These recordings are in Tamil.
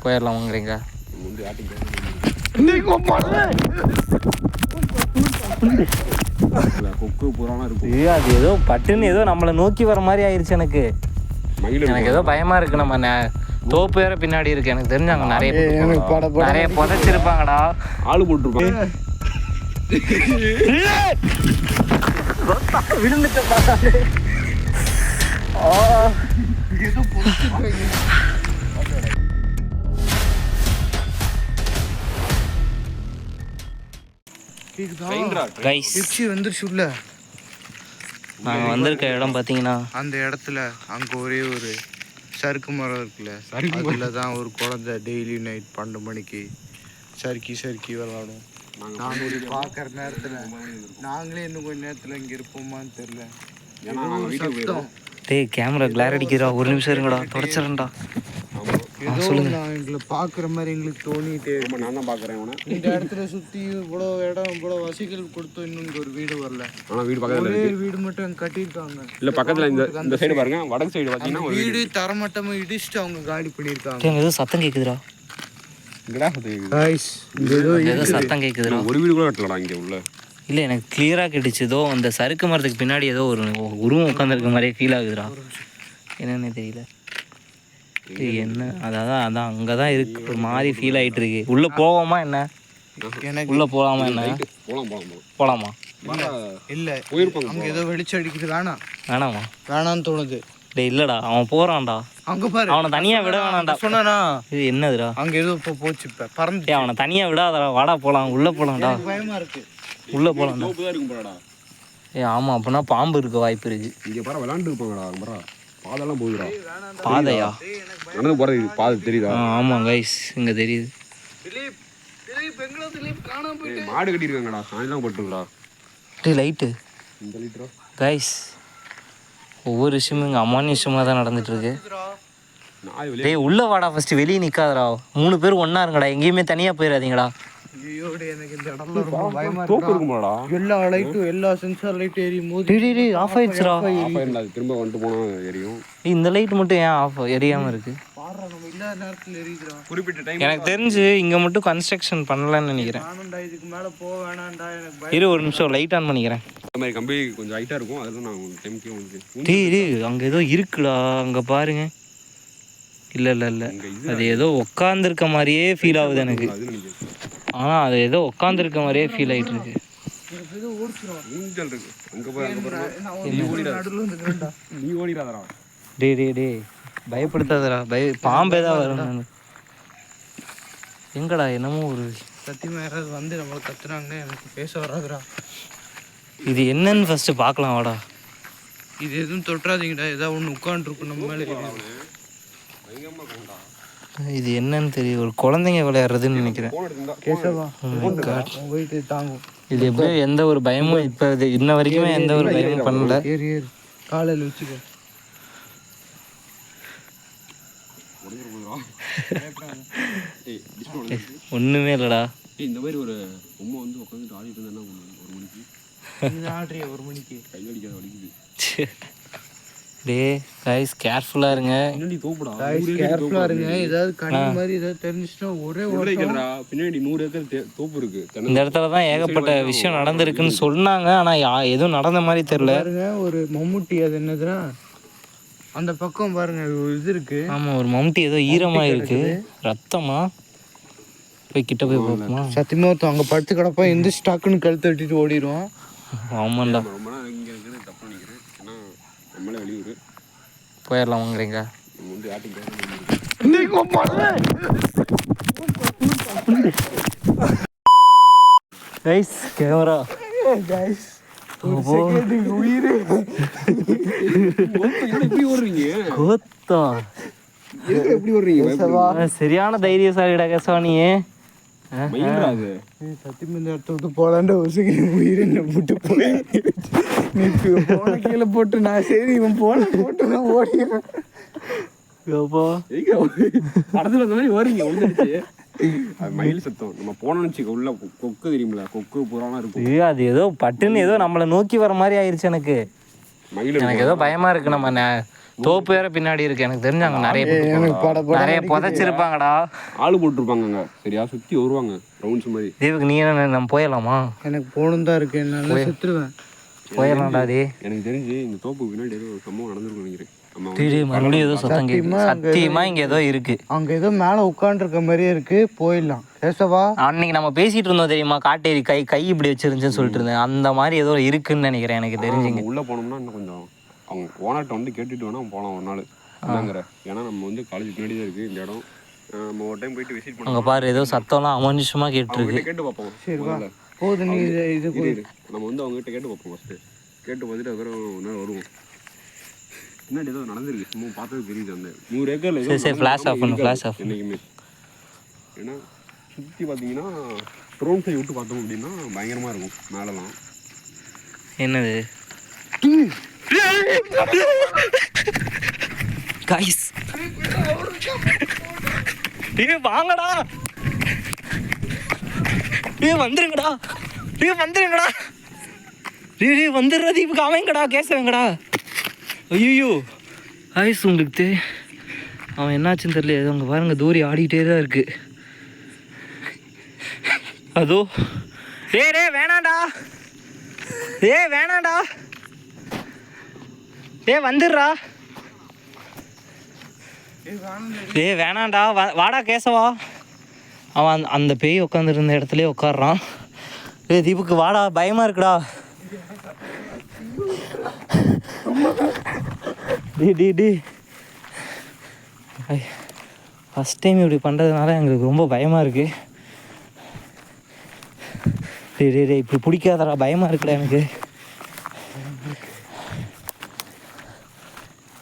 போயிடலாம் வாங்குறீங்க. கொக்கு புறாலாம் இருக்கு. அது ஏதோ பட்டுன்னு ஏதோ நம்மளை நோக்கி வர மாதிரி ஆயிடுச்சு எனக்கு. எனக்கு ஏதோ பயமா இருக்கு. நம்ம தோப்பு வேற பின்னாடி இருக்கு. எனக்கு தெரிஞ்சாங்க நிறைய புதைச்சிருப்பாங்கடா. ஆளு போட்டுருப்பாங்க. நாங்கள் வந்திருக்க இடம் பார்த்தீங்கன்னா அந்த இடத்துல அங்கே ஒரே ஒரு சறுக்கு மரம் இருக்குல்ல, அதில் தான் ஒரு குழந்தை டெய்லி நைட் 12 மணிக்கு சறுக்கி விளாடும். நாங்கள் பார்க்குற நேரத்தில் நாங்களே இன்னும் கொஞ்சம் நேரத்தில் இங்கே இருப்போமான்னு தெரில. சத்தம் டேய் கேமரா கிளார் அடிக்கிறா. ஒரு நிமிஷம் இருங்கடா, தொடச்சிடறேன்டா. சொல்லுங்க. எங்களை பார்க்குற மாதிரி எங்களுக்கு தோணிட்டே இருக்கு. நான் தான் பார்க்குறேன். இந்த இடத்துல சுற்றி இவ்வளோ இடம் இவ்வளோ வசதிகள் கொடுத்தோம், இன்னும் இங்கே ஒரு வீடு வரல. ஆனால் வீடு பக்கத்தில் ஒரே வீடு மட்டும் அங்கே கட்டியிருக்காங்க. இல்லை பக்கத்தில் இந்த சைடு பாருங்க, வடக்கு சைடு பார்த்தீங்கன்னா வீடு தரமட்டமாக இடிச்சுட்டு அவங்க காலி பண்ணியிருக்காங்க. ஏதோ சத்தம் கேட்குதுடா. ஏதோ சத்தம் கேட்குதுடா. ஒரு வீடு கூட கட்டலடா இங்கே உள்ள. இல்லை எனக்கு கிளியராக கேட்டுச்சு. ஏதோ அந்த சறுக்கு மரத்துக்கு பின்னாடி ஏதோ ஒரு உருவம் உட்காந்துருக்க மாதிரியே ஃபீல் ஆகுதுடா. என்னன்னு தெரியல என்ன. அதான் அங்கே தான் இருக்கு. ஒரு மாதிரி ஃபீல் ஆகிட்டு இருக்கு. உள்ளே போவோமா என்ன? உள்ளே போகலாமா என்ன? போகலாமா? இல்லை அங்கே ஏதோ வெளிச்சம் அடிக்குது. வேணாமா? வேணான்னு தோணுது. டேய் இல்லைடா, அவன் போகிறான்டா. அங்கே பாரு, அவனை தனியாக விட வேணாம்டா. சொன்னானா இது என்னதுடா? அங்கே ஏதோ இப்போ போச்சு. இப்போ பறந்து. அவனை தனியாக விடாதடா. வாடா போகலாம். உள்ளே போகலாம்டா. பயமாக இருக்கு. உள்ளே போகலாம்டா. ஆமாம், அப்படின்னா பாம்பு இருக்க வாய்ப்பு இருக்கு. இங்கே பாரு விளாண்டு இருப்பாங்கடா. பாதெல்லாம் போகுதுடா. பாதையா? நடந்து போகிறது பாதை தெரியுதா? ஆமாம் கைஸ், இங்கே தெரியுது. மாடு கட்டியிருக்காங்கடா. சாயலாம் போட்டுருக்கா. லைட்டு இந்த லிட்டரா கைஸ். ஒவ்வொரு விஷயமும் இங்கே அமானுஷமாக தான் நடந்துட்டுருக்கு. டேய் உள்ளே வாடா. ஃபஸ்ட்டு வெளியே நிற்காதடா. 3 பேர் ஒன்றா இருங்கடா. எங்கேயுமே தனியாக போயிடாதீங்கடா. எனக்கு இந்த இடம்ல ரொம்ப பயமா இருக்குடா. எல்லா லைட்டும், எல்லா சென்சார் லைட் எரியும் போது ஆஃப் ஆயிடுச்சுடா. திரும்ப வந்துட்டு போனா எரியும். இந்த லைட் மட்டும் ஏன் ஆஃப் எரியாமல் இருக்கு? குறிப்பிட்ட டைம் எனக்கு தெரிஞ்சு இங்கே மட்டும் கன்ஸ்ட்ரக்ஷன் பண்ணலன்னு நினைக்கிறேன். இதுக்கு மேலே போக வேணாம்டா. எனக்கு இரு ஒரு நிமிஷம் லைட் ஆன் பண்ணிக்கிறேன். இந்த மாதிரி கம்பி கொஞ்சம் ஹைட்டாக இருக்கும். அதெல்லாம் நான் டைமுக்கே வந்து டேய் அங்கே ஏதோ இருக்குடா. அங்கே பாருங்க. இல்லை அது ஏதோ உட்காந்துருக்க மாதிரியே ஃபீல் ஆகுது எனக்கு. ஆனால் அது ஏதோ உட்காந்துருக்க மாதிரியே ஃபீல் ஆகிட்டு இருக்கு. நீ ஓடிடாதடா. டே பயப்படுத்தாதடா. பாம்பே தான் வரும். எங்கடா என்னமோ ஒரு சத்தியமாக யாராவது வந்து நம்மளை கத்துனாங்கன்னா எனக்கு பேச வராதுடா. இது என்னன்னு ஃபஸ்ட்டு பார்க்கலாம் வாடா. இது எதுவும் தொட்டுறாதீங்கடா. ஏதாவது ஒன்று உட்காந்துருக்கும் நம்ம மேலே. இது என்னன்னு தெரியும். ஒரு குழந்தைங்க விளையாடுறதுன்னு நினைக்கிறேன். தாங்கும். இது எப்படியோ எந்த ஒரு பயமும் இப்போ இது இன்ன வரைக்குமே எந்த ஒரு பயமும் பண்ணல. காலையில் வச்சுக்கோ. ஒண்ணுமே இல்லடா. இந்த மாதிரி ஒரு பொம்மை வந்து உட்காந்துட்டு ஆடிட்டு இருந்தா ஒரு மணிக்கு கை அடிக்காத வலிக்குது. டே கைஸ் கேர்ஃபுல்லா இருங்க. பின்னாடி தோப்புடா. கேர்ஃபுல்லா இருங்க. ஏதாவது கண்ணு மாதிரி ஏதாவது தெரிஞ்சிச்சுனா ஒரே ஓடிக்கறடா. பின்னாடி 100 ஏக்கர் தோப்பு இருக்கு. இந்த இடத்துல தான் ஏகப்பட்ட விஷயம் நடந்திருக்குன்னு சொன்னாங்க. ஆனா எதுவும் நடந்த மாதிரி தெரியல. பாருங்க ஒரு மம்முட்டி. அது என்னதுன்னா அந்த பக்கம் பாருங்க இது இருக்கு. ஆமா ஒரு மம்முட்டி ஏதோ ஈரமா இருக்கு. ரத்தமா? போய் கிட்ட போய் பார்ப்போமா? சத்தியமா அங்க படுத்து கிடப்பா. எந்த ஸ்டாக்குன்னு கழுத்து தட்டிட்டு ஓடிடுவோம். ஆமாண்டா. இங்க இருக்கிறது தப்பு நினைக்கிறேன். ஏன்னா நம்மளே வெளியூர் போயிடலாம் வாங்குறீங்க. வந்து ஆட்டிங்க கைஸ் கேமரா கைஸ். சரியான தைரியசாலிடா கசவானியே. சத்தியம் இந்த இடத்த விட்டு போலாண்ட உயிர் என்ன போட்டு போய் நீ போன கீழே போட்டு நான் சரி இவன் போன போட்டு நான் ஓடிடுறேன். படத்துல இந்த மாதிரி வரீங்க. மயில் சத்தம் நம்ம போனோம்னு உள்ள கொக்கு தெரியுமில, கொக்கு புறாலாம் இருக்கும். அது ஏதோ பட்டுன்னு ஏதோ நம்மளை நோக்கி வர மாதிரி ஆயிடுச்சு எனக்கு. எனக்கு ஏதோ பயமா இருக்கு. நம்ம தோப்பு வேற பின்னாடி இருக்கு. எனக்கு தெரிஞ்சாங்க நிறைய புதைச்சிருப்பாங்கடா. ஆளு போட்டுருப்பாங்க சரியா, சுற்றி வருவாங்க ரவுண்ட்ஸ் மாதிரி. தீவுக்கு நீ என்ன நம்ம போயிடலாமா? எனக்கு போகணும் தான் இருக்கு, என்னால செத்துருவேன். போயிடலாம்டா. எனக்கு தெரிஞ்சு இந்த தோப்புக்கு பின்னாடி ஏதோ ஒரு சம்பவம் நடந்திருக்கும் நினைக்கிறேன். மறுபடியும் ஏதோ சத்தம் கேட்குது. சத்தியமா இங்க ஏதோ இருக்கு. அங்க ஏதோ மேல உட்காந்துருக்க மாதிரியே இருக்கு. போயிடலாம். கேசவா, அன்னைக்கு நம்ம பேசிட்டு இருந்தோம் தெரியுமா, காட்டேரி கை இப்படி வச்சிருந்துச்சுன்னு சொல்லிட்டு இருந்தேன். அந்த மாதிரி ஏதோ இருக்குன்னு நினைக்கிறேன். எனக்கு தெரிஞ்சுங்க உள்ள போனோம்னா இன்னும் கொஞ்சம் அவங்க ஓனர்கிட்ட வந்து கேட்டுட்டு வேணா போகலாம் ஒரு நாள் என்னங்கிற. ஏன்னா நம்ம வந்து காலேஜ் பின்னாடி தான் இருக்கு இந்த இடம். நம்ம ஒரு டைம் போயிட்டு விசிட் பண்ணோம். அங்க பாரு ஏதோ சத்தம்லாம் அமனிஷமா கேட்டுருக்கு. கேட்டு பார்ப்போம். சரி வா, போதும். நீ இது நம்ம வந்து அவங்க கிட்ட கேட்டு பார்ப்போம். ஃபர்ஸ்ட் கேட்டு பார்த்துட்டு அதுக்கப்புறம் ஒரு நாள் வருவோம். முன்னாடி ஏதோ நடந்திருக்கு, சும்மா பார்த்தது தெரியுது. அந்த 100 ஏக்கர்ல சரி ஃப்ளாஷ் ஆஃப் பண்ணு. ஃப்ளாஷ் ஆஃப் என்னைக்குமே. ஏன்னா சுற்றி பார்த்தீங்கன்னா ட்ரோன் சை விட்டு பார்த்தோம் அப்படின்னா பயங்கரமாக இருக்கும் மேலெலாம். என்னது கைஸ், வாங்கடா, வந்துருங்கடா, வந்துருங்கடா, வந்துடுற தீபுக்கு. அவங்கடா கேசவங்கடா. ஐயோ கைஸ், உங்களுக்கு அவன் என்னாச்சுன்னு தெரியல. அங்கே பாருங்க தூரி ஆடிக்கிட்டே தான் இருக்கு. அதோ டே வேணாண்டா, வேணாண்டா, வந்துடுறா. வேணாண்டா, வாடா கேசவா. அவன் அந்த பேய் உட்காந்துருந்த இடத்துலயே உட்காடுறான். தீபுக்கு வாடா, பயமா இருக்குடா. டி ஃபஸ்ட் டைம் இப்படி பண்ணுறதுனால எங்களுக்கு ரொம்ப பயமாக இருக்குது. இப்படி பிடிக்காதடா, பயமாக இருக்குடா எனக்கு.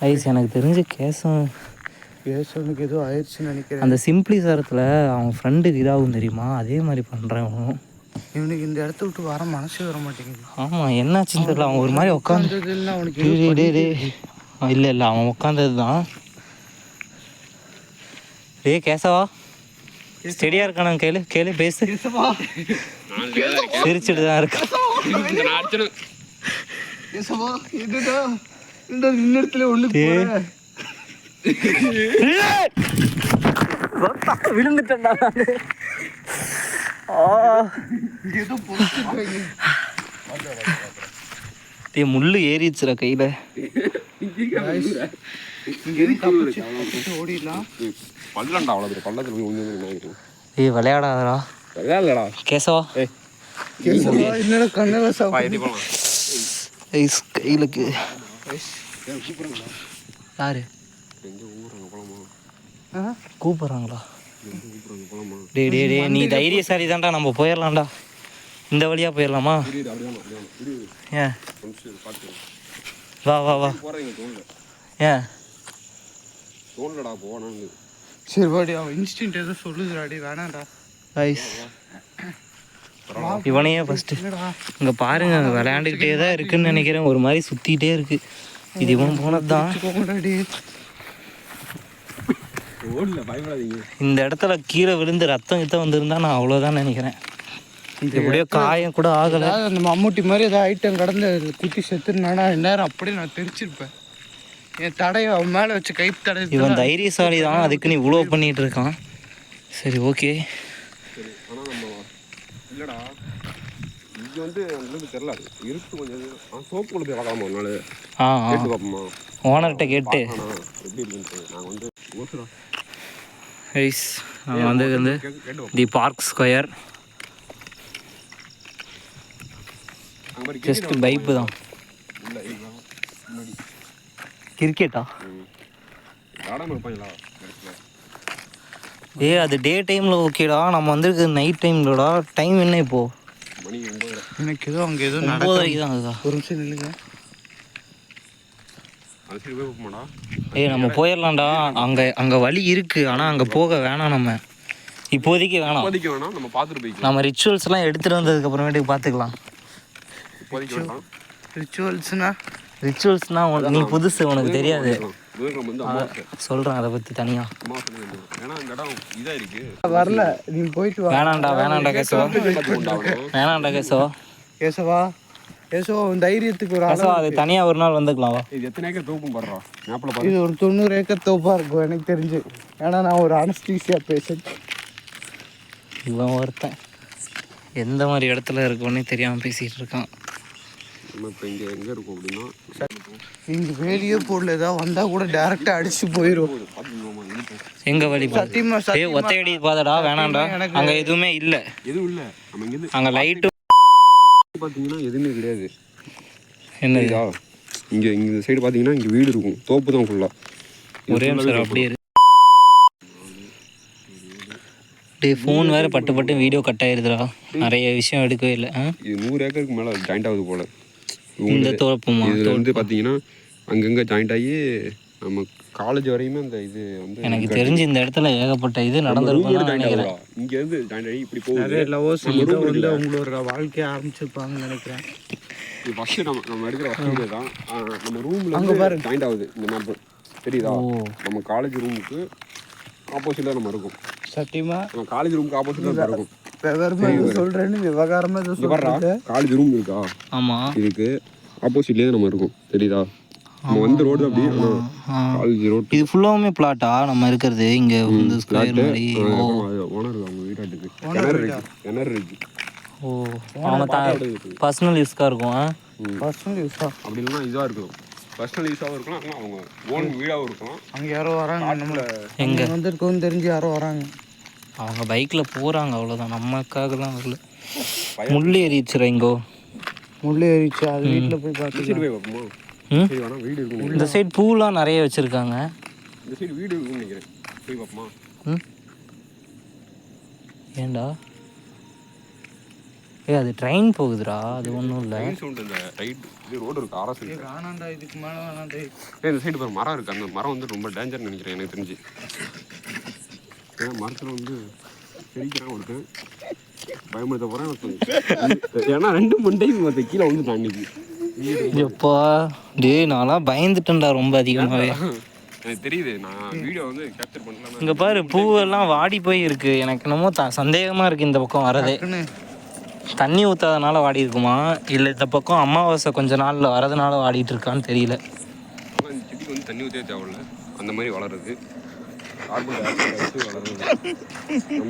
ஐஸ், எனக்கு தெரிஞ்சு கேசவனுக்கு ஏதோ ஆயிடுச்சுன்னு நினைக்கிறேன். அந்த சிம்பிளி சாரத்தில் அவன் ஃப்ரெண்டுக்கு இதாகும் தெரியுமா, அதே மாதிரி பண்ணுறேன். இவனுக்கு இந்த இடத்த விட்டு வர மனசே வர மாட்டேங்குது. ஆமாம், என்னாச்சுன்னு தெரியல. அவன் ஒரு மாதிரி உட்காந்து இல்லை அவன் உட்காந்தது தான். கேசவா ஸ்டெடியாக இருக்கானா? கேளு பேசு. சிரிச்சுட்டு தான் இருக்கான். விழுந்துட்டேன்டா. முள்ளு ஏறிச்சுரா கையில. விளையாடாதடா. கேசவா கையிலுக்கு யாரு கூப்பிடுறாங்களா? டே நீ தைரியசாலி தான்டா, நம்ம போயிடலாம்டா. இந்த வழியா போயிடலாமா? ஏன் வா ஏன் சரி வாடி, அவன் இன்ஸ்டின்ட் ஏதோ சொல்லுதுடாடி, வேணாண்டா. இவனையே ஃபஸ்ட்டு இங்கே பாருங்க, விளையாண்டுக்கிட்டே தான் இருக்குன்னு நினைக்கிறேன். ஒரு மாதிரி சுற்றிக்கிட்டே இருக்கு. இது இவன் போனது தான். இந்த இடத்துல கீழே விழுந்து ரத்தம் வந்திருந்தா நான் அவ்வளோதான் நினைக்கிறேன். எப்படியோ காயம் கூட ஆகலை. அந்த மம்முட்டி மாதிரி ஏதாவது ஐட்டம் கடந்து குத்தி செத்துருனாடா, இந்நேரம் அப்படியே நான் தெரிச்சிருப்பேன். என் தடையை அவன் மேலே வச்சு கை தடை. இவன் தைரியசாலி தான், அதுக்கு நீ இவ்வளோ பண்ணிட்டு இருக்கான். சரி ஓகே. இல்லைடா, இது வந்து தெரியல, இருக்கு கொஞ்சம். சோப்பு கொண்டு போய் பார்க்கலாமா ஒரு நாள்? கேட்டு பார்ப்போமா ஓனர்கிட்ட கேட்டு எப்படி இருக்குன்னு. நாங்கள் வந்து நாங்கள் வந்து தி பார்க் ஸ்கொயர் ஜஸ்ட் பைப்பு தான். கிரிக்கெட்டா? அது டே டைமில் ஓகேடா. நம்ம வந்துருக்கு நைட் டைம்லடா. டைம் என்ன இப்போ? எனக்கு ஏதோ அங்கே ஏதோ 9 வரைக்கும் தான் ஆகுதா? ஒரு நிமிஷம் நில்லுங்க. நம்ம போயிடலாம்டா. அங்கே வழி இருக்கு, ஆனால் அங்கே போக வேணாம். நம்ம இப்போதைக்கு வேணாம். நம்ம பார்த்துட்டு போய்க்கலாம். நம்ம ரிச்சுவல்ஸ்லாம் எடுத்துகிட்டு வந்ததுக்கு அப்புறமேட்டுக்கு பார்த்துக்கலாம். ரிச்சுவல்ஸ்னா நீ புதுசு, உனக்கு தெரியாது. சொல்கிறேன் அதை பற்றி தனியாக. வரல, நீ போயிட்டு வேணாண்டா கேசவா. கேசவா ஏசோ தைரியத்துக்கு ஒரு ஸோ அது தனியாக ஒரு நாள் வந்துக்கலாம்வா? இது எத்தனை ஏக்கர் தோப்பும் படுறோம் மேப்பில் பாரு. இது ஒரு 90 ஏக்கர் தோப்பா இருக்கும் எனக்கு தெரிஞ்சு. ஏன்னா நான் ஒரு அனஸ்தீசியா பேஷண்ட். இவன் ஒருத்தன் எந்த மாதிரி இடத்துல இருக்கோன்னே தெரியாமல் பேசிகிட்டு இருக்கான். நம்ம இப்போ இங்கே எங்கே இருக்கோம் அப்படின்னா இங்கே வேலியே போடல, ஏதாவது வந்தால் கூட டேரெக்டாக அடிச்சு போயிடும். எங்கே வழி சத்தியமா ஒத்தையடி பாதடா வேணாண்டா, அங்கே எதுவுமே இல்லை. எதுவும் இல்லை. நம்ம இங்கேருந்து அங்கே லைட்டு பார்த்தீங்கன்னா எதுவுமே கிடையாது. என்ன இதா இங்கே இந்த சைடு பார்த்தீங்கன்னா இங்கே வீடு இருக்கும், தோப்பு தான் ஃபுல்லாக. ஒரே நிமிஷம் அப்படியே ஃபோன் வேறு பட்டு பட்டு வீடியோ கட் ஆயிருதுடா, நிறைய விஷயம் எடுக்கவே இல்லை. இது 100 ஏக்கருக்கு மேலே ஜாயிண்ட் ஆகுது போல். இந்த தோப்புமா இதில் வந்து பார்த்தீங்கன்னா அங்கங்கே ஜாயிண்ட் ஆகி நம்ம காலேஜ் வரையுமே அந்த இது வந்து எனக்கு தெரிஞ்சு இந்த இடத்துல ஏகப்பட்ட இது நடந்திருக்கும் நினைக்கிறேன். இங்கேருந்து ஜாயிண்ட் ஆகி இப்படி போகுது. நிறைய லவர்ஸ் வந்து அவங்களோட வாழ்க்கையை ஆரம்பிச்சிருப்பாங்கன்னு நினைக்கிறேன். இது ஃபஸ்ட்டு நம்ம எடுக்கிற வசதி தான். நம்ம ரூமில் அங்கே பாரு ஜாயிண்ட் ஆகுது இந்த மேப்பு தெரியுதா? நம்ம காலேஜ் ரூமுக்கு ஆப்போசிட்டில் நம்ம இருக்கும். சத்தியமா நம்ம காலேஜ் ரூமுக்கு ஆப்போசிட்டில் நம்ம இருக்கும். சொல்கிறேன்னு விவகாரமாக காலேஜ் ரூம் இருக்கா? ஆமாம், இதுக்கு ஆப்போசிட்லேயே நம்ம இருக்கும் தெரியுதா? நம்ம வந்து ரோடு அப்படியே காலேஜ் ரோடு. இது ஃபுல்லாவுமே பிளாட்டா நம்ம இருக்கிறது? இங்கே வந்து ஸ்கொயர் மாதிரி ஓனர் அவங்க வீட்டாட்டுக்கு கிணறு இருக்கு. ஓ, அவங்க பர்சனல் யூஸ்க்காக இருக்கும். பர்சனல் யூஸா அப்படி இல்லைன்னா இதாக இருக்கும், பர்சனல் யூஸாகவும் இருக்கலாம், ஆனால் அவங்க ஓன் வீடாகவும் இருக்கலாம். அங்கே யாரோ வராங்க, நம்மளை எங்கே வந்திருக்கோன்னு தெரிஞ்சு யாரோ வராங்க. அவங்க பைக்கில் போகிறாங்க, அவ்வளோதான். நமக்காகலாம் வரல. முள்ளு ஏறிச்சுரா இங்கோ, முள்ளு ஏறிச்சு. அது வீட்டில் போய் பார்த்துட்டு போய் பார்ப்போமா? வீடு இருக்கும். இந்த சைடு பூலாம் நிறைய வச்சுருக்காங்க. இந்த சைடு வீடு இருக்குன்னு நினைக்கிறேன், போய் பார்ப்போமா? ஏண்டா அது ட்ரெயின் போகுதுடா, அது ஒன்றும் இல்லை. இந்த ரைட் இது ரோடு இருக்குது, ஆர்எஸ் வேணாண்டா, இதுக்கு மேலே வேணாண்டா. இந்த சைடு ஒரு மரம் இருக்குது, அந்த மரம் வந்து ரொம்ப டேஞ்சர்னு நினைக்கிறேன் எனக்கு தெரிஞ்சு. ஏன்னா மரத்தில் வந்து செடிக்கிறான் ஒருத்தன், பயமுறுத்த போகிறேன். ஏன்னா 2 மண்டையும் மற்ற கீழே வந்து தாண்டிக்கு. எப்பா டே, நான்லாம் பயந்துட்டேன்டா ரொம்ப அதிகமாகவே. எனக்கு தெரியுது, நான் வீடியோ வந்து கேப்சர் பண்ணலாம். இங்கே பாரு, பூவெல்லாம் வாடி போய் இருக்கு. எனக்கு என்னமோ சந்தேகமாக இருக்குது இந்த பக்கம் வரதே. தண்ணி ஊற்றாதனால வாடி இருக்குமா, இல்லை இந்த பக்கம் அமாவாசை கொஞ்ச நாளில் வரதுனால வாடிட்டு இருக்கான்னு தெரியல. ஆனால் இந்த செடிக்கு வந்து தண்ணி ஊற்றவே தேவையில்ல, அந்த மாதிரி வளருது. கார்பன் டை ஆக்சைடை வச்சு வளருது,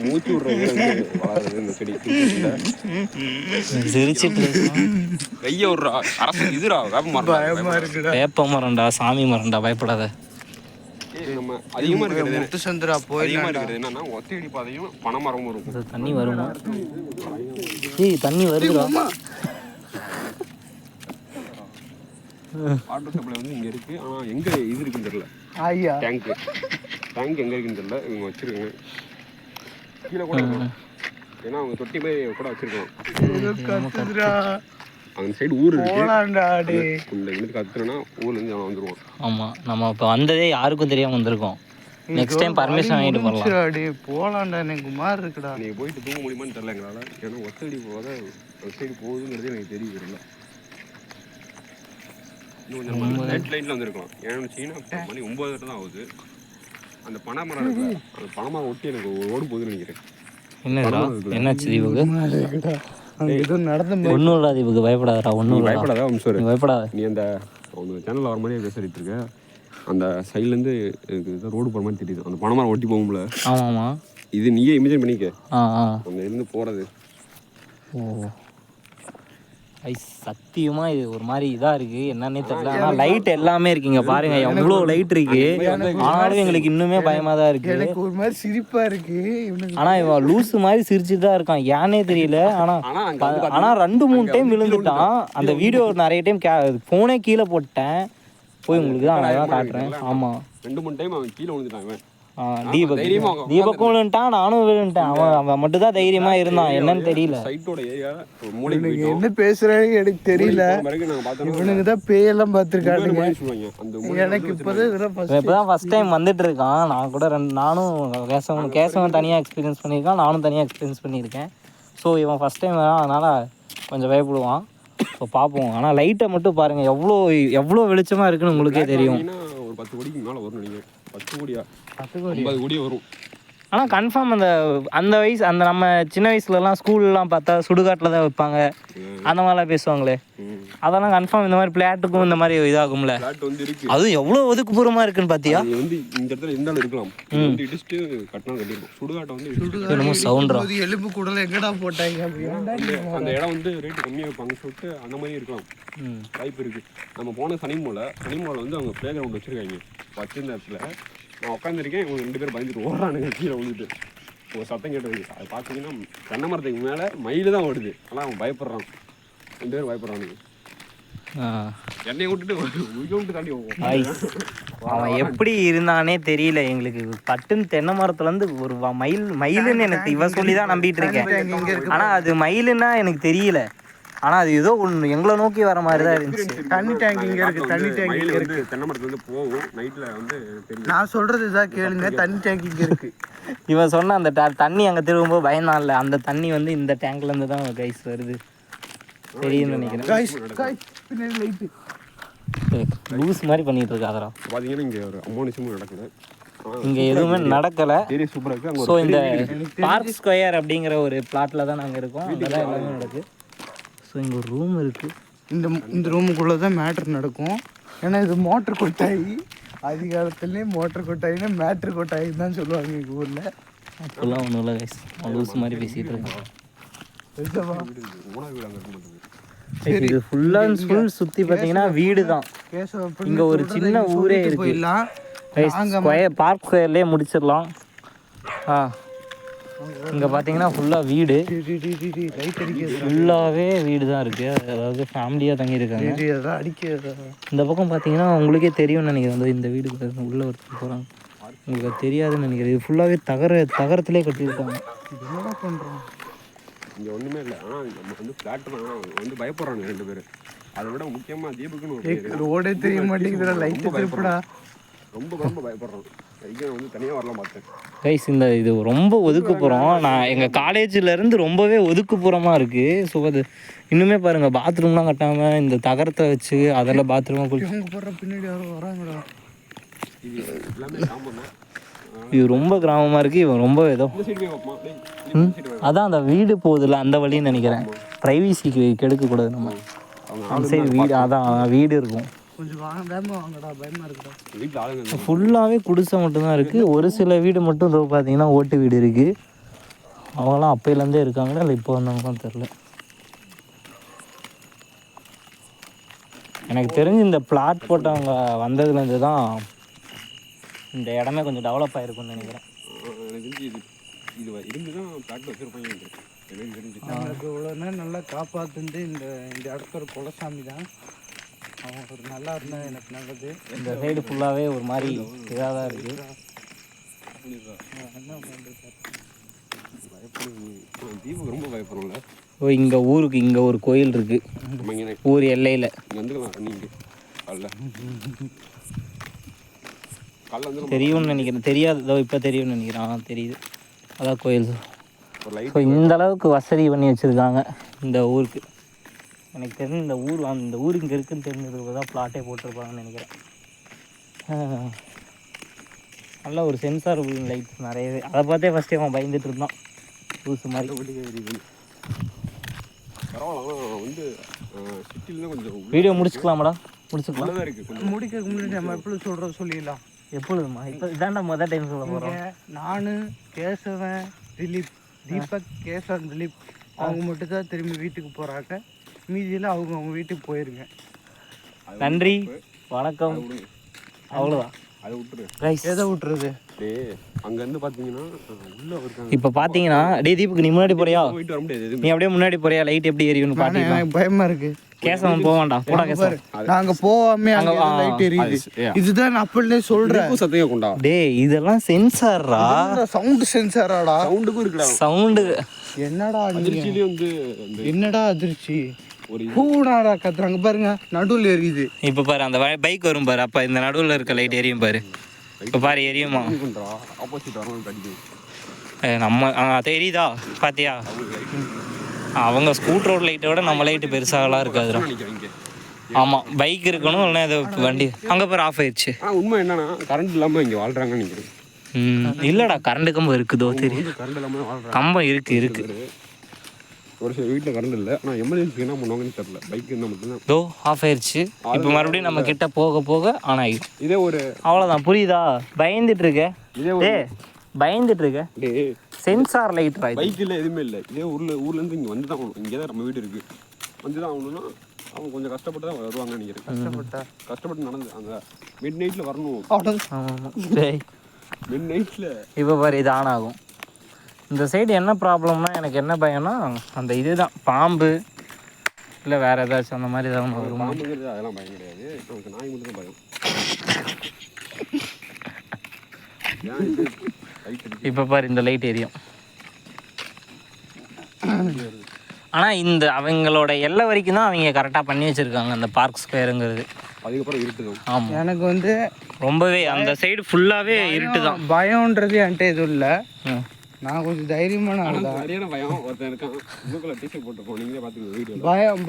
மூச்சு விட்றது வளருது இந்த செடி. சிரிச்சிட்டு கையை விட்றா அரசு இதுடா, வேப்ப மரம்டா, சாமி மரம்டா, பயப்படாத. நம்ம அதிகமாக இருக்கிறது முத்து சந்திரா அதிகமாக இருக்கிறது என்னன்னா ஒத்தையடி பாதையும் பனைமரமும் இருக்கும். தண்ணி வருமா? ஏய் தண்ணி வருதுடா. வாட்டர் சப்ளை வந்து இங்கே இருக்குது, ஆனால் எங்கே இது இருக்குன்னு தெரியல. ஐயா டேங்க் எங்கே இருக்குன்னு தெரியல. இவங்க வச்சுருக்காங்க கீழே கூட இருக்கும், ஏன்னா அவங்க தொட்டி போய் கூட வச்சுருக்காங்க. அந்த சைடு ஊர் இருக்கு, இந்த இருந்து கத்துறேன்னா ஊர்லேருந்து அவன் வந்துடுவான். ஆமாம், நம்ம இப்போ வந்ததே யாருக்கும் தெரியாமல் வந்திருக்கோம். நெக்ஸ்ட் டைம் பர்மிஷன் வாங்கிட்டு போகலாம். போகலாண்டா, எனக்கு மாறு இருக்குடா. நீங்கள் போயிட்டு தூங்க முடியுமான்னு தெரியல எங்களால். ஏன்னா ஒத்தடி போகாத ஒரு சைடு போகுதுங்கிறது எனக்கு தெரியல. இன்னும் கொஞ்சம் லைட் லைட்டில் வந்துருக்கலாம். ஏன்னா சீனா மணி 9 தான் ஆகுது. அந்த பனைமரம் இருக்கு, அந்த பனைமரம் ஒட்டி எனக்கு ஓடும் போகுதுன்னு நினைக்கிறேன். என்னடா என்னாச்சு தீபுக்கு? நடந்த ஒன்றும் இல்லை தீபுக்கு, பயப்படாதடா. ஒன்றும் பயப்படாத, சார் பயப்படாத. நீ அந்த அவங்க சேனலில் வர மாதிரியே பேசிட்டு இருக்க. அந்த சைட்லேருந்து ரோடு போகிற மாதிரி தெரியுது, அந்த பனைமரம் ஒட்டி போகும்ல. ஆமாம்மா, இது நீயே இமேஜின் பண்ணிக்க. அங்கே இருந்து போகிறது. ஓ சத்தியமாக இது ஒரு மாதிரி இதாக இருக்குது, என்னன்னே தெரியல. ஆனால் லைட் எல்லாமே இருக்குங்க, பாருங்க எவ்வளோ லைட் இருக்கு. ஆனாலும் எங்களுக்கு இன்னுமே பயமாக தான் இருக்குது. எனக்கு ஒரு மாதிரி சிரிப்பாக இருக்குது. ஆனால் இவன் லூஸு மாதிரி சிரிச்சுட்டு தான் இருக்கான், ஏன்னே தெரியல. ஆனால் 2-3 டைம் விழுந்துட்டான். அந்த வீடியோ நிறைய டைம் ஃபோனே கீழே போட்டேன், போய் உங்களுக்கு தான் நான் தான் காட்டுறேன். ஆமாம், 2-3 டைம் அவன் கீழே விழுந்துட்டான். தீபக்கும் விழுந்துட்டான், நானும் விழுந்துட்டேன். அவன் மட்டும் தான் தைரியமா இருந்தான், என்னன்னு தெரியல. என்ன பேசுறாங்க எனக்கு தெரியல. இவனுக்கு தான் பேயெல்லாம் பார்த்துருக்காங்க. எனக்கு இப்பதான் ஃபர்ஸ்ட் டைம் வந்துட்டு இருக்கான். நான் கூட நானும் கேசவன் தனியாக எக்ஸ்பீரியன்ஸ் பண்ணியிருக்கான், நானும் தனியாக எக்ஸ்பீரியன்ஸ் பண்ணியிருக்கேன். ஸோ இவன் ஃபர்ஸ்ட் டைம் அதனால கொஞ்சம் பயப்படுவான். ஸோ பார்ப்போம். ஆனால் லைட்டை மட்டும் பாருங்கள், எவ்வளோ வெளிச்சமாக இருக்குன்னு உங்களுக்கே தெரியும். ஒரு 10 கோடிக்கு மேலே வரும் நினைக்கிறேன். 10 கோடியா 50 கோடி வரும். ஆனால் கன்ஃபார்ம் அந்த வயசு, அந்த நம்ம சின்ன வயசுலலாம் ஸ்கூல்லாம் பார்த்தா சுடுகாட்டில் தான் வைப்பாங்க, அந்த மாதிரிலாம் பேசுவாங்களே. அதெல்லாம் கன்ஃபார்ம் இந்த மாதிரி பிளாட்டுக்கும் இந்த மாதிரி இதாகும்ல. பிளாட் வந்து இருக்கு. அது எவ்வளோ ஒதுக்குப்புறமா இருக்குன்னு பார்த்தியா? அது வந்து இந்த இடத்துல இருந்தாலும் இருக்கலாம். வந்து இடிச்சுட்டு கட்டினா கட்டிருக்கும். சுடுகாட்டை வந்து என்னமோ சவுண்டா. எலும்பு கூடல எங்கடா போட்டாங்க? அந்த இடம் வந்து ரேட்டு கம்மியாக வைப்பாங்க சொல்லிட்டு அந்த மாதிரி இருக்கலாம். வாய்ப்பு இருக்கு. நம்ம போன சனிமூலை வந்து அவங்க பிளே கிரவுண்ட் வச்சிருக்காங்க. வச்சிருந்த இடத்துல நான் உட்காந்துருக்கேன். இவங்க 2 பேர் பயந்துட்டு ஓடுறானுங்க கீழே விழுந்துட்டு. ஒரு சத்தம் கேட்டது. அது பார்த்தீங்கன்னா தென்னை மரத்துக்கு மேலே மயில் தான் ஓடுது. ஆனால் அவன் பயப்படுறான். 2 பேரும் பயப்படுறானுங்க. என்னை விட்டுட்டு தாண்டி அவன் எப்படி இருந்தானே தெரியல எங்களுக்கு. பட்டுன்னு தென்னை மரத்துலேருந்து ஒரு மயிலுன்னு எனக்கு இவன் சொல்லி தான் நம்பிட்டு இருக்கேன். ஆனால் அது மயிலுன்னா எனக்கு தெரியல. ஆனால் அது ஏதோ ஒன்று எங்களை நோக்கி வர மாதிரி தான் இருந்துச்சு. தண்ணி டேங்க் இங்கே இருக்குது. தண்ணி டேங்க் இங்கே இருக்குது. தென்னை மரத்துல வந்து போகும் நைட்டில் வந்து நான் சொல்கிறது இதாக கேளுங்க. தண்ணி டேங்க் இங்கே இருக்குது. இவன் சொன்ன அந்த தண்ணி அங்கே திரும்பும்போது பயந்தான்ல, அந்த தண்ணி வந்து இந்த டேங்க்லேருந்து தான் கைஸ் வருது. தெரியும்னு நினைக்கிறேன். லூஸ் மாதிரி பண்ணிட்டு இருக்கு. அதெல்லாம் பார்த்தீங்கன்னா இங்கே ஒரு அமௌனிசமும் நடக்குது. இங்கே எதுவுமே நடக்கலை. சூப்பராக இருக்குது. ஸோ இந்த பார்க் ஸ்கொயர் அப்படிங்கிற ஒரு பிளாட்டில் தான் நாங்கள் இருக்கோம். அதெல்லாம் எல்லாமே நடக்குது. ஸோ இங்கே ஒரு ரூம் இருக்குது. இந்த ரூமுக்குள்ளே தான் மேட்ரு நடக்கும். ஏன்னா இது மோட்டர் கொட்டாயி. அதிகாலத்துலேயே மோட்டர் கொட்டாயின்னா மேட்ரு கொட்டாயி தான் சொல்லுவாங்க எங்கள் ஊரில். அப்போல்லாம் ஒன்றும் இல்லை கைஸ். லூஸ் மாதிரி பேசிகிட்டு இருக்கோம். இது ஃபுல் அண்ட் ஃபுல் சுற்றி பார்த்தீங்கன்னா வீடு தான். இங்கே ஒரு சின்ன ஊரே இருக்கு. பார்க் ஸ்கொயர்லேயே முடிச்சிடலாம். இங்கே பார்த்தீங்கன்னா ஃபுல்லாக வீடு, ஃபுல்லாகவே வீடு தான் இருக்குது. அதாவது ஃபேமிலியாக தங்கியிருக்காங்க. இந்த பக்கம் பார்த்தீங்கன்னா உங்களுக்கே தெரியும்னு நினைக்கிறேன். வந்து இந்த வீடு உள்ளே ஒருத்தர் போகிறாங்க. உங்களுக்கு அது தெரியாதுன்னு நினைக்கிறேன். இது ஃபுல்லாகவே தகரத்திலே கட்டியிருக்காங்க. என்ன பண்ணுறோம் இங்கே ஒன்றுமே இல்லை. ஆனால் நம்ம வந்து ஃப்ளாட் வந்து பயப்படுறாங்க 2 பேர். அதை விட முக்கியமாக தீபக்குன்னு ரோடே தெரிய மாட்டேங்குதுடா. லைட்டு திருப்படா. ரொம்ப பயப்படுறோம். வந்து தனியாக வரலாம் பார்த்தேன் கைஸ். இது ரொம்ப ஒதுக்குப்புறம். நான் எங்கள் காலேஜிலேருந்து ரொம்பவே ஒதுக்குப்புறமாக இருக்குது. ஸோ அது இன்னுமே பாருங்கள், பாத்ரூம்லாம் கட்டாமல் இந்த தகரத்தை வச்சு அதெல்லாம் பாத்ரூமாக குளிச்சு போடுற பின்னாடி யாரும் வராங்கடா. இது எல்லாமே காமன். இது ரொம்ப கிராமமாக இருக்குது. இவன் ரொம்ப ஏதோ அதான் அந்த வீடு போகுதுல்ல அந்த வழின்னு நினைக்கிறேன். ப்ரைவசிக்கு கெடுக்கக்கூடாது நம்ம. அந்த சைடு வீடு, அதான் வீடு இருக்கும். ஃபுல்லாகவே குடிசை மட்டும்தான் இருக்குது. ஒரு சில வீடு மட்டும் இதோ பார்த்தீங்கன்னா ஓட்டு வீடு இருக்குது. அவங்களாம் அப்பையிலேருந்தே இருக்காங்களா இல்லை இப்போ வந்தவங்களாம் தெரில. எனக்கு தெரிஞ்சு இந்த பிளாட் போட்டவங்க வந்ததுலேருந்து தான் இந்த இடமே கொஞ்சம் டெவலப் ஆகிருக்குன்னு நினைக்கிறேன். நம்மளுக்கு இவ்வளோனா நல்லா காப்பாற்றுந்து இந்த இடத்துல குலசாமி தான். அவங்க ஒரு நல்லா இருந்தால் எனக்கு நல்லது. இந்த சைடு ஃபுல்லாகவே ஒரு மாதிரி இதாக தான் இருக்குது. தீபம் ரொம்ப பயப்படும்ல. ஓ, இங்கே ஊருக்கு இங்கே ஒரு கோயில் இருக்குது. ஊர் எல்லையில் தெரியும்னு நினைக்கிறேன். தெரியாததோ இப்போ தெரியும்னு நினைக்கிறேன். தெரியுது, அதான் கோயில். ஸோ இந்த அளவுக்கு வசதி பண்ணி வச்சுருக்காங்க இந்த ஊருக்கு. எனக்கு தெரிஞ்சு இந்த ஊர் இங்கே இருக்குதுன்னு தெரிஞ்சதுக்கு தான் பிளாட்டே போட்டிருப்பாங்கன்னு நினைக்கிறேன். நல்ல ஒரு சென்சார் லைட் நிறையவே. அதை பார்த்தே ஃபஸ்ட்டே அவன் பயந்துட்டு இருந்தான் லூசு மாதிரி. வீடியோ முடிச்சுக்கலாமாடா? முடிச்சுக்கலாம். முடிக்கிறதுக்கு முன்னாடி நம்ம எப்படி சொல்கிறோம் சொல்லிடலாம். எப்பொழுதுமா? இப்போ இதாண்டா மொதல் டைம் சொல்ல போகிறோம். நான், கேசவன், திலீப், தீபக், கேசவன், திலீப் அவங்க மட்டும் தான் திரும்பி வீட்டுக்கு போகிறாங்க. மீதியில் அவங்க வீட்டுக்கு போயிருங்க. நன்றி, வணக்கம். அவ்வளோதான். அதை விட்டுரு. எதை விட்டுறது? அங்கேருந்து பார்த்தீங்கன்னா உள்ளே இருக்காங்க. இப்போ பார்த்தீங்கன்னா தீபக் நீ முன்னாடி போறியா? போயிட்டு வர முடியாது. நீ அப்படியே முன்னாடி போறியா? லைட் எப்படி எரியும்னு பார்த்தீங்கன்னா எனக்கு பயமாக இருக்குது. கேசவன் போக வேண்டாம். போடா கேசவன். நாங்கள் போகாமே அங்கே லைட் எரியுது. இதுதான் நான் அப்படியே சொல்கிறேன். சத்தம் கொண்டா. டேய், இதெல்லாம் சென்சாரா? சவுண்டு சென்சாராடா? சவுண்டுக்கும் இருக்குடா. சவுண்டு என்னடா அதிர்ச்சியிலே வந்து என்னடா அதிர்ச்சி? பூனாடா கத்துறாங்க பாருங்க, நடுவில் எரியுது. இப்போ பாரு, அந்த பைக் வரும் பாரு. அப்போ இந்த நடுவில் இருக்க லைட் எரியும் பாரு. இப்போ பாரு எரியுமா? ஆப்போசிட் வரணும் கடிக்கும். நம்ம தெரியுதா? பார்த்தியா? அவங்க ஸ்கூட்டரோட லைட்டை விட நம்ம லைட்டு பெருசாகலாம் இருக்காதுடா. ஆமாம், பைக் இருக்கணும். இல்லைன்னா ஏதோ வண்டி அங்கே பாரு ஆஃப் ஆயிடுச்சு. உண்மை என்னன்னா கரண்ட் இல்லாமல் இங்கே வாழ்கிறாங்கன்னு நினைக்கிறேன். இல்லைடா, கரண்ட் கம்பம் இருக்குதோ தெரியும். கரண்ட் இல்லாமல் வாழ்கிறாங்க. கம்பம் இருக்குது. ஒரு சில வீட்டில் கரண்ட் இல்லை, ஆனால் எமர்ஜென்சி என்ன பண்ணுவாங்கன்னு தெரியல. பைக் இருந்தால் மட்டும்தான். தோ ஆஃப் ஆயிடுச்சு. இப்போ மறுபடியும் நம்ம கிட்ட போக போக ஆன் ஆகிடும். இதே ஒரு அவ்வளோதான், புரியுதா? பயந்துட்டு இருக்க, இதே ஒரு பயந்துட்டு இருக்க. சென்சார் லைட் பைக்கில் எதுவுமே இல்லை. இதே ஊர்லேருந்து இங்கே வந்து தான் ஆகணும். இங்கே தான் நம்ம வீடு இருக்குது, வந்து தான் ஆகணும்னா அவங்க கொஞ்சம் கஷ்டப்பட்டு தான் வருவாங்கன்னு நினைக்கிறேன். கஷ்டப்பட்டு நடந்து அங்கே மிட் நைட்டில் வரணும். மிட் நைட்டில் இப்போ பாரு இது ஆன் ஆகும். இந்த சைடு என்ன ப்ராப்ளம்னா எனக்கு என்ன பயம்னா அந்த இதுதான், பாம்பு இல்லை வேறு ஏதாச்சும் அந்த மாதிரி ஏதாவது வரும். பாம்புங்கிறது அதெல்லாம் பயம் கிடையாது, நமக்கு நாய் மட்டும் தான் பயம். இப்போ பாரு இந்த லைட் எரியும். ஆனால் இந்த அவங்களோட எல்லை வரைக்கும் தான் அவங்க கரெக்டாக பண்ணி வச்சுருக்காங்க அந்த பார்க் ஸ்கொயருங்கிறது. அதுக்கப்புறம் இருட்டு. ஆமாம், எனக்கு வந்து ரொம்பவே அந்த சைடு ஃபுல்லாகவே இருட்டு தான். பயம்ன்றது என்கிட்ட எதுவும் இல்லை, நான் கொஞ்சம் தைரியமான ஆள் தான். சரியான பயம். ஒருத்தன் இருக்கான் ப்ளூ கலர் டிஷர்ட் போட்டுருப்போம், நீங்களே பார்த்துக்கோங்க வீடியோ.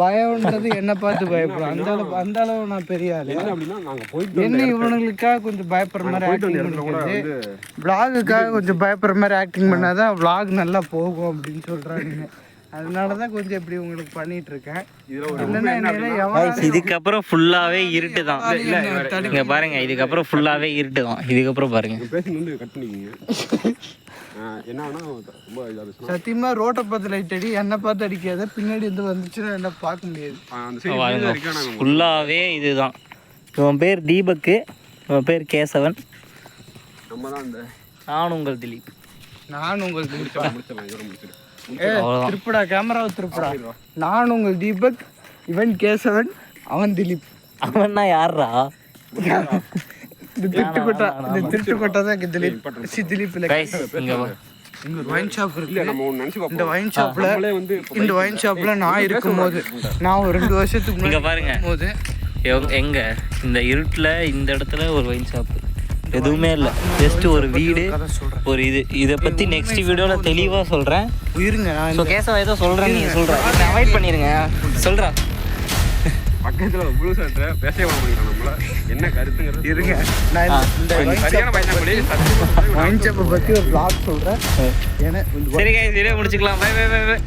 பயம்ன்றது என்ன பார்த்து பயப்படும், அந்த அளவு நான் பெரிய ஆள். என்ன அப்படின்னா நாங்கள் போயிட்டு என்ன இவனுங்களுக்காக கொஞ்சம் பயப்படுற மாதிரி ஆக்டிங் பண்ணுறது, விளாகுக்காக கொஞ்சம் பயப்படுற மாதிரி ஆக்டிங் பண்ணாதான் விளாக் நல்லா போகும் அப்படின்னு சொல்கிறாங்க. அதனால தான் கொஞ்சம் இப்படி உங்களுக்கு பண்ணிட்டு இருக்கேன். இதுக்கப்புறம் ஃபுல்லாகவே இருட்டு தான். இங்கே பாருங்க, இதுக்கப்புறம் ஃபுல்லாகவே இருட்டு தான். இதுக்கப்புறம் பாருங்க பேசி கட் பண்ணிக்கிங்க. சத்தியமா ரோட்டை பார்த்து லைட் அடி, என்னை பார்த்து அடிக்காத, பின்னாடி வந்து வந்துச்சுன்னா என்ன பார்க்க முடியாது. ஃபுல்லாகவே இதுதான். இவன் பேர் தீபக்கு, இவன் பேர் கேசவன். நம்ம தான் அந்த நான் உங்கள் திலீப். நான் உங்கள் திலீப். திருப்படா, கேமராவை திருப்படா. நான் உங்கள் தீபக், இவன் கேசவன், அவன் திலீப். அவன்னா யாரா? இந்த திருட்டுக்கொட்டை தான் திலீப். திலீப் இல்லை. இங்க ஒரு வைன் ஷாப் இருக்கு. இந்த வைன் ஷாப்ல நான் இருக்கும்போது, நான் ஒரு 2 வருஷத்துக்கு முன்னாடி பாருங்க போது எங்க இந்த இருட்டில் இந்த இடத்துல ஒரு வைன் ஷாப் எதுவுமே இல்லை, ஜஸ்ட் ஒரு வீடு, ஒரு இதை பற்றி நெக்ஸ்ட் வீடியோவில் தெளிவாக சொல்கிறேன். இருங்க, ஸோ கேசவா ஏதோ சொல்கிறேன், நீங்கள் சொல்கிறேன், அவாய்ட் பண்ணிடுங்க. சொல்கிறேன் பக்கத்தில் ப்ளூ ஷர்ட்டை பேசவே பண்ணிக்கிறோம் நம்மள என்ன கருத்துங்கிறது. இருங்க, நான் இந்த வைன் ஷாப்பை பற்றி ஒரு vlog சொல்கிறேன். சரி, முடிச்சுக்கலாம். Bye bye bye by.